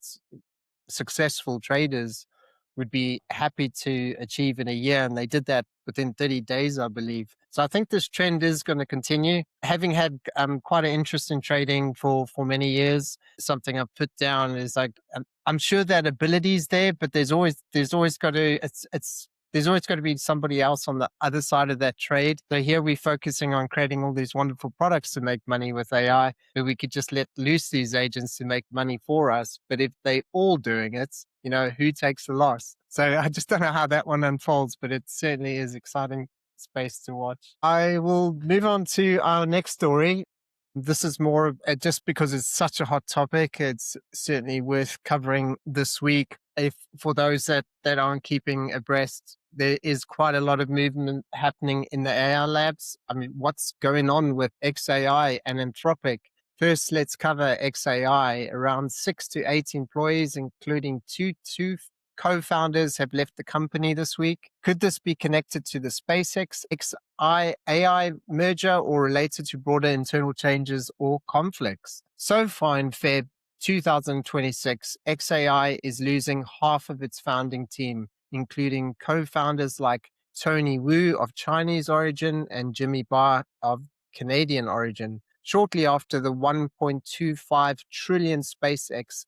successful traders would be happy to achieve in a year. And they did that within 30 days, I believe. So I think this trend is going to continue. Having had quite an interest in trading for many years, something I've put down is like, I'm sure that ability is there, but there's always got to, there's always got to be somebody else on the other side of that trade. So here we're focusing on creating all these wonderful products to make money with AI, but we could just let loose these agents to make money for us. But if they all doing it, who takes the loss? So I just don't know how that one unfolds, but it certainly is exciting space to watch. I will move on to our next story. This is more just because it's such a hot topic. It's certainly worth covering this week. If for those that aren't keeping abreast, there is quite a lot of movement happening in the AI labs. I mean, what's going on with XAI and Anthropic? First, let's cover XAI. Around 6 to 8 employees, including two co-founders, have left the company this week. Could this be connected to the SpaceX AI merger or related to broader internal changes or conflicts? So far in Feb 2026, XAI is losing half of its founding team, including co-founders like Tony Wu of Chinese origin and Jimmy Barr of Canadian origin, shortly after the 1.25 trillion SpaceX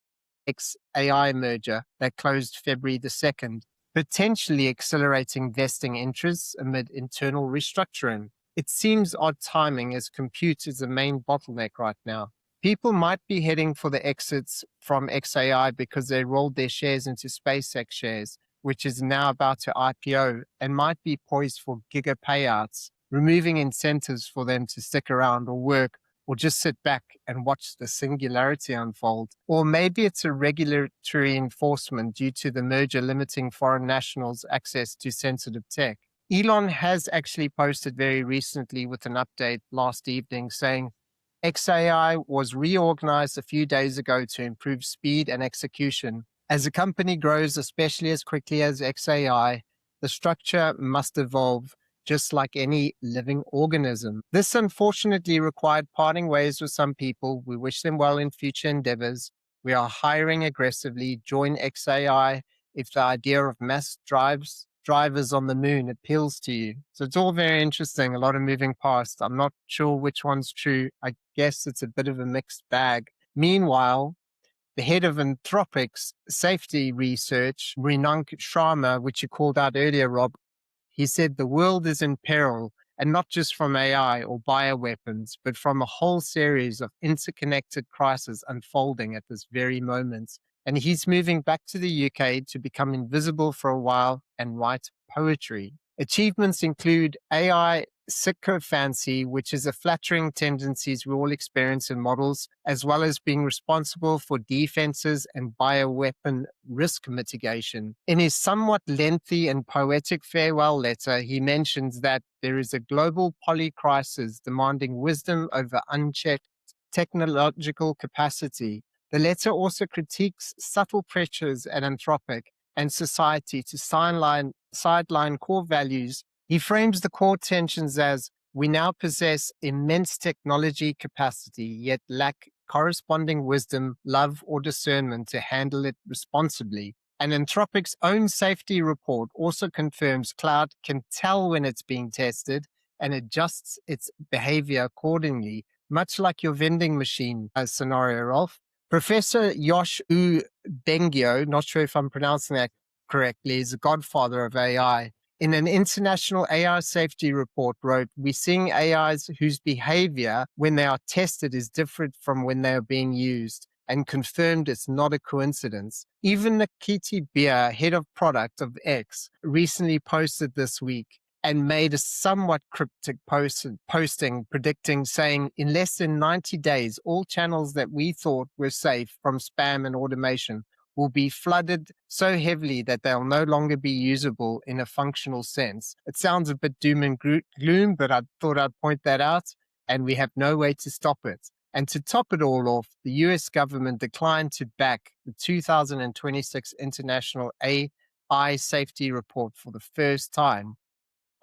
XAI merger that closed February the 2nd. potentially accelerating vesting interests amid internal restructuring. It seems odd timing as compute is the main bottleneck right now. People might be heading for the exits from XAI because they rolled their shares into SpaceX shares, which is now about to IPO and might be poised for giga payouts, removing incentives for them to stick around or work or just sit back and watch the singularity unfold. Or maybe it's a regulatory enforcement due to the merger limiting foreign nationals' access to sensitive tech. Elon has actually posted very recently with an update last evening saying XAI was reorganized a few days ago to improve speed and execution. As a company grows, especially as quickly as XAI, the structure must evolve just like any living organism. This unfortunately required parting ways with some people. We wish them well in future endeavors. We are hiring aggressively. Join XAI if the idea of mass drivers on the moon appeals to you. So it's all very interesting, a lot of moving parts. I'm not sure which one's true. I guess it's a bit of a mixed bag. Meanwhile, the head of Anthropic's safety research, Renank Sharma, which you called out earlier, Rob, he said the world is in peril, and not just from AI or bioweapons, but from a whole series of interconnected crises unfolding at this very moment. And he's moving back to the UK to become invisible for a while and write poetry. Achievements include AI sycophancy, which is a flattering tendencies we all experience in models, as well as being responsible for defenses and bioweapon risk mitigation. In his somewhat lengthy and poetic farewell letter, he mentions that there is a global polycrisis demanding wisdom over unchecked technological capacity. The letter also critiques subtle pressures at Anthropic and society to sideline core values. He frames the core tensions as we now possess immense technology capacity, yet lack corresponding wisdom, love, or discernment to handle it responsibly. And Anthropic's own safety report also confirms cloud can tell when it's being tested and adjusts its behavior accordingly, much like your vending machine scenario, Rolf. Professor Yosh U. Bengio, not sure if I'm pronouncing that correctly, is the godfather of AI. In an international AI safety report, wrote, "We're seeing AIs whose behavior when they are tested is different from when they are being used," and confirmed it's not a coincidence. Even Nikiti Beer, head of product of X, recently posted this week and made a somewhat cryptic posting predicting, saying, in less than 90 days, all channels that we thought were safe from spam and automation will be flooded so heavily that they'll no longer be usable in a functional sense. It sounds a bit doom and gloom, but I thought I'd point that out, and we have no way to stop it. And to top it all off, the US government declined to back the 2026 International AI Safety Report for the first time.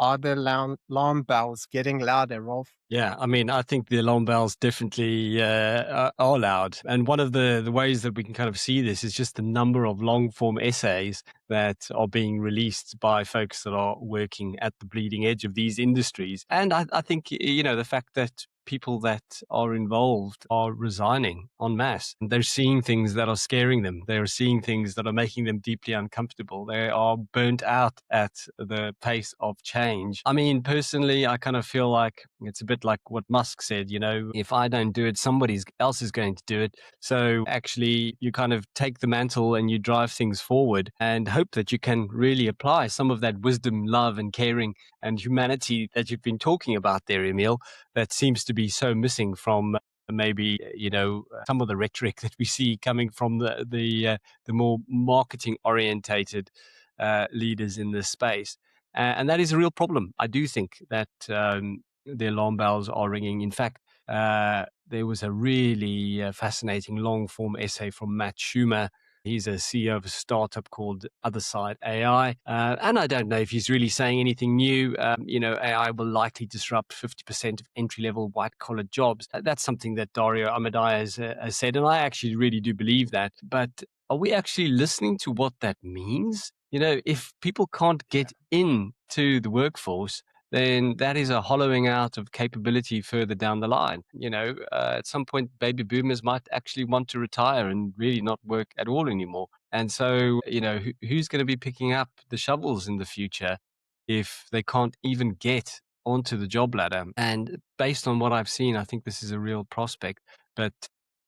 Are the alarm bells getting louder, Rolf? Yeah, I mean, I think the alarm bells definitely are loud. And one of the ways that we can kind of see this is just the number of long form essays that are being released by folks that are working at the bleeding edge of these industries. And I think, the fact that people that are involved are resigning en masse. They're seeing things that are scaring them. They're seeing things that are making them deeply uncomfortable. They are burnt out at the pace of change. I mean, personally, I kind of feel like it's a bit like what Musk said, if I don't do it, somebody else is going to do it. So actually, you kind of take the mantle and you drive things forward and hope that you can really apply some of that wisdom, love, and caring and humanity that you've been talking about there, Emil, that seems to be so missing from maybe some of the rhetoric that we see coming from the more marketing orientated leaders in this space, and that is a real problem. I do think that the alarm bells are ringing. In fact, there was a really fascinating long form essay from Matt Schumer. He's a CEO of a startup called Other Side AI. And I don't know if he's really saying anything new. AI will likely disrupt 50% of entry-level white-collar jobs. That's something that Dario Amodei has said, and I actually really do believe that. But are we actually listening to what that means? If people can't get into the workforce, then that is a hollowing out of capability further down the line. At some point, baby boomers might actually want to retire and really not work at all anymore. And so, who's going to be picking up the shovels in the future if they can't even get onto the job ladder? And based on what I've seen, I think this is a real prospect, but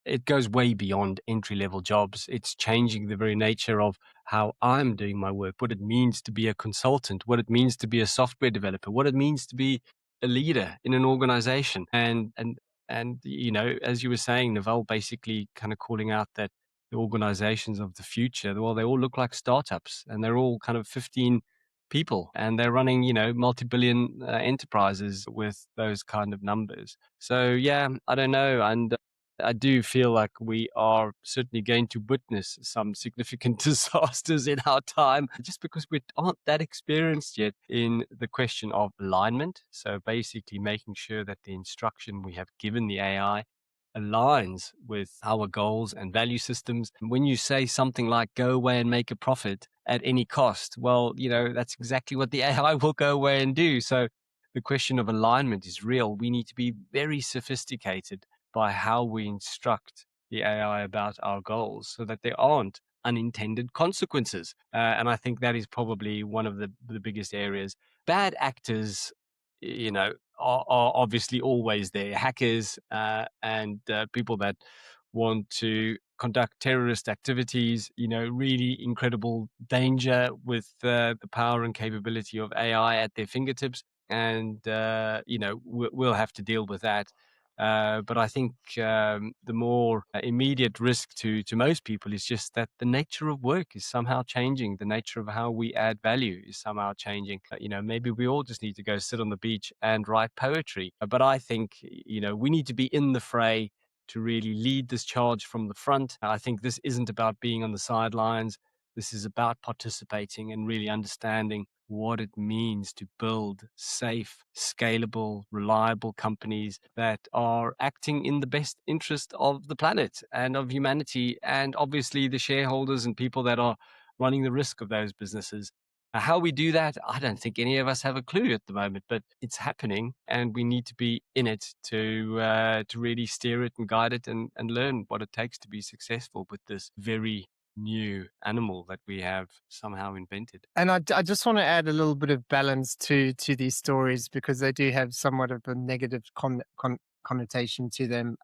it goes way beyond entry level jobs. It's changing the very nature of how I'm doing my work, what it means to be a consultant, what it means to be a software developer, what it means to be a leader in an organization. And as you were saying, Naval, basically kind of calling out that the organizations of the future, well, they all look like startups and they're all kind of 15 people and they're running, multi-billion enterprises with those kind of numbers. So yeah, I don't know. And I do feel like we are certainly going to witness some significant disasters in our time just because we aren't that experienced yet in the question of alignment. So basically making sure that the instruction we have given the AI aligns with our goals and value systems. When you say something like go away and make a profit at any cost, well, that's exactly what the AI will go away and do. So the question of alignment is real. We need to be very sophisticated by how we instruct the AI about our goals so that there aren't unintended consequences. And I think that is probably one of the biggest areas. Bad actors, are obviously always there. Hackers and people that want to conduct terrorist activities, really incredible danger with the power and capability of AI at their fingertips. And, we'll have to deal with that. But I think the more immediate risk to most people is just that the nature of work is somehow changing. The nature of how we add value is somehow changing. Maybe we all just need to go sit on the beach and write poetry. But I think, we need to be in the fray to really lead this charge from the front. I think this isn't about being on the sidelines. This is about participating and really understanding what it means to build safe, scalable, reliable companies that are acting in the best interest of the planet and of humanity, and obviously the shareholders and people that are running the risk of those businesses. How we do that, I don't think any of us have a clue at the moment, but it's happening, and we need to be in it to really steer it and guide it and learn what it takes to be successful with this very new animal that we have somehow invented. And I just want to add a little bit of balance to these stories because they do have somewhat of a negative connotation to them.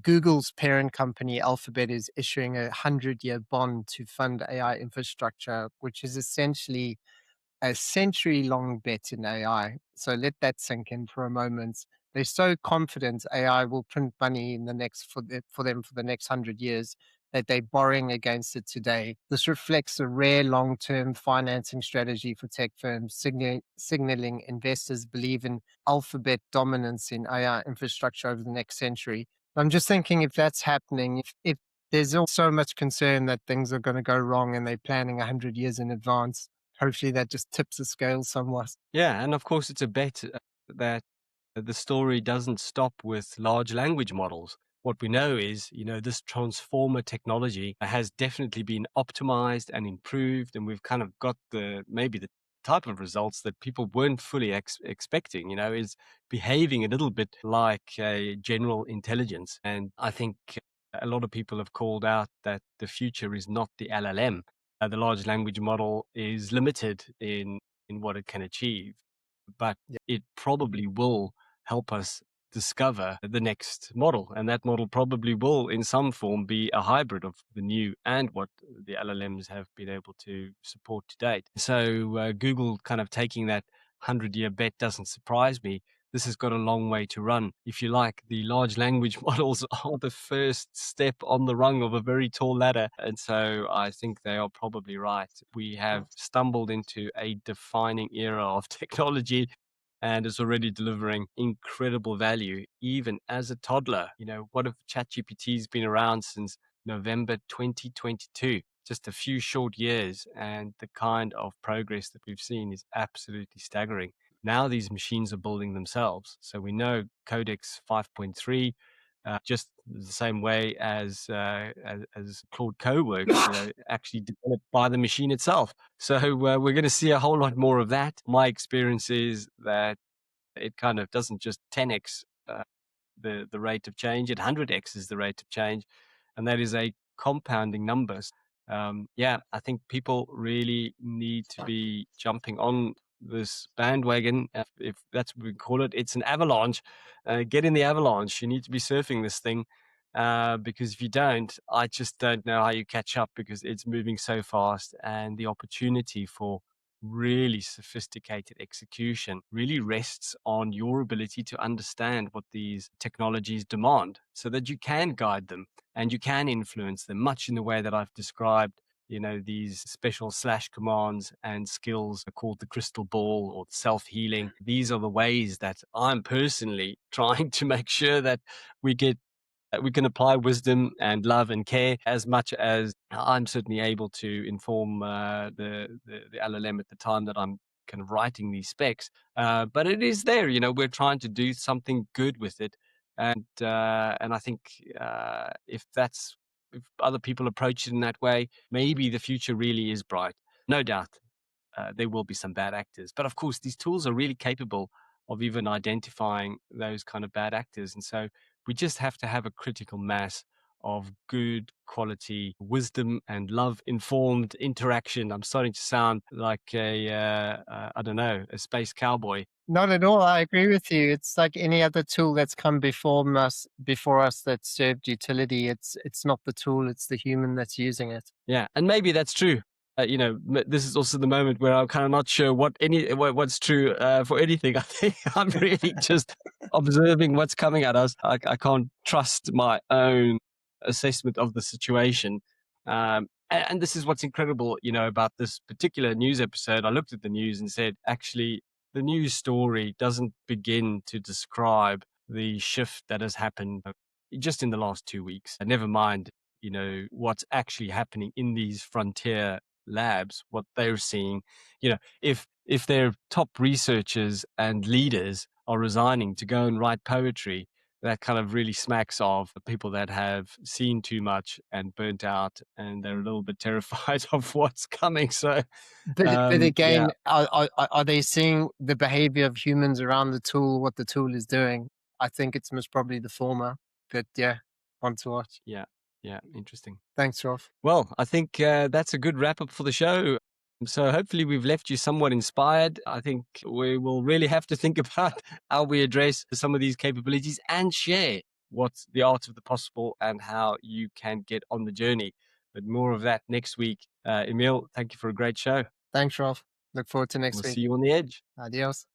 Google's parent company Alphabet is issuing a 100-year bond to fund AI infrastructure, which is essentially a century-long bet in AI. So let that sink in for a moment. They're so confident AI will print money in the next for them for the next 100 years that they're borrowing against it today. This reflects a rare long-term financing strategy for tech firms, signaling investors believe in Alphabet dominance in AI infrastructure over the next century. I'm just thinking if that's happening, if there's also so much concern that things are going to go wrong and they're planning 100 years in advance, hopefully that just tips the scale somewhat. Yeah, and of course, it's a bet that the story doesn't stop with large language models. What we know is, this transformer technology has definitely been optimized and improved, and we've kind of got maybe the type of results that people weren't fully expecting. Is behaving a little bit like a general intelligence, and I think a lot of people have called out that the future is not the LLM. The large language model is limited in what it can achieve, but Yeah. it probably will help us discover the next model. And that model probably will, in some form, be a hybrid of the new and what the LLMs have been able to support to date. So, Google kind of taking that 100-year bet doesn't surprise me. This has got a long way to run. If you like, the large language models are the first step on the rung of a very tall ladder. And so I think they are probably right. We have stumbled into a defining era of technology, and it's already delivering incredible value, even as a toddler. What if ChatGPT's been around since November 2022? Just a few short years, and the kind of progress that we've seen is absolutely staggering. Now these machines are building themselves. So we know Codex 5.3 just the same way as Claude Coworks, actually developed by the machine itself. So we're going to see a whole lot more of that. My experience is that it kind of doesn't just 10x the rate of change; it 100x is the rate of change, and that is a compounding numbers. Yeah, I think people really need to be jumping on this bandwagon, if that's what we call it. It's an avalanche. Get in the avalanche. You need to be surfing this thing. Because if you don't, I just don't know how you catch up because it's moving so fast, and the opportunity for really sophisticated execution really rests on your ability to understand what these technologies demand so that you can guide them and you can influence them, much in the way that I've described. These special slash commands and skills are called the crystal ball or self-healing. These are the ways that I'm personally trying to make sure that we get we can apply wisdom and love and care as much as I'm certainly able to inform the LLM at the time that I'm kind of writing these specs. But it is there, we're trying to do something good with it, and I think if other people approach it in that way, maybe the future really is bright. No doubt there will be some bad actors. But of course, these tools are really capable of even identifying those kind of bad actors. And so we just have to have a critical mass of good quality wisdom and love informed interaction. I'm starting to sound like I don't know, a space cowboy. Not at all. I agree with you. It's like any other tool that's come before us that served utility. It's not the tool, it's the human that's using it. Yeah, and maybe that's true. This is also the moment where I'm kind of not sure what's true for anything. I think I'm really just observing what's coming at us. I can't trust my own assessment of the situation. And this is what's incredible, about this particular news episode. I looked at the news and said, actually, the news story doesn't begin to describe the shift that has happened just in the last 2 weeks. And never mind what's actually happening in these frontier labs, what they're seeing. If their top researchers and leaders are resigning to go and write poetry, that kind of really smacks of people that have seen too much and burnt out, and they're a little bit terrified of what's coming. So But yeah. again, are they seeing the behavior of humans around the tool, what the tool is doing? I think it's most probably the former. But yeah, one to watch. Yeah, yeah, interesting. Thanks, Rolf. Well, I think that's a good wrap up for the show. So hopefully we've left you somewhat inspired. I think we will really have to think about how we address some of these capabilities and share what's the art of the possible and how you can get on the journey. But more of that next week. Emil, thank you for a great show. Thanks, Rolf. Look forward to We'll next week. see you on the edge. Adios.